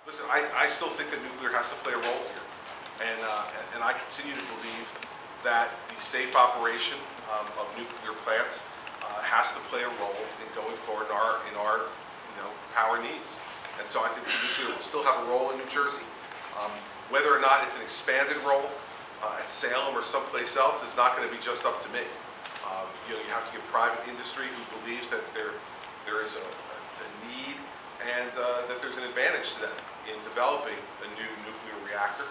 Listen, I still think that nuclear has to play a role here, and I continue to believe that the safe operation of nuclear plants has to play a role in going forward in our power needs. And so I think nuclear will still have a role in New Jersey. Whether or not it's an expanded role at Salem or someplace else is not going to be just up to me. You have to get private industry who believes that there is a need and that there's an advantage to them in developing a new nuclear reactor.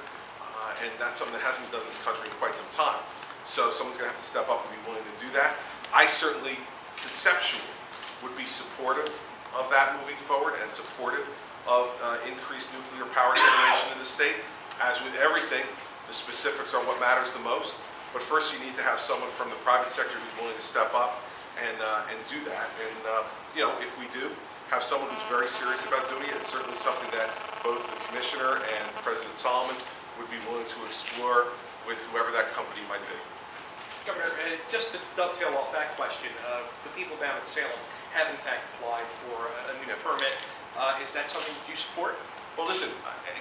And that's something that hasn't been done in this country in quite some time. So someone's going to have to step up and be willing to do that. I certainly, conceptually, would be supportive of that moving forward and supportive of increased nuclear power generation in the state. As with everything, the specifics are what matters the most. But first, you need to have someone from the private sector who's willing to step up and do that. And if we do have someone who's very serious about doing it, it's certainly something that both the Commissioner and President Solomon would be willing to explore with whoever that company might be. Governor, just to dovetail off that question, the people down at Salem have in fact applied for a new permit. Is that something you support? Well, listen,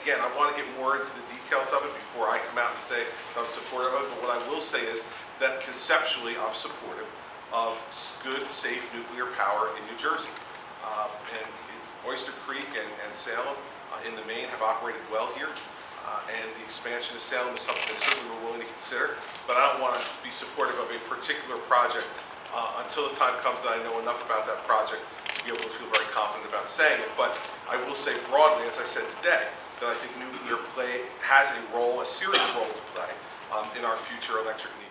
again, I want to get more into the details of it before I come out and say that I'm supportive of it, but what I will say is that conceptually I'm supportive of good, safe nuclear power in New Jersey. And Oyster Creek and Salem in the main have operated well here. And the expansion of Salem is something that certainly we're willing to consider, but I don't want to be supportive of a particular project until the time comes that I know enough about that project to be able to feel very confident about saying it. But I will say broadly, as I said today, that I think nuclear has a role, a serious role to play in our future electric needs.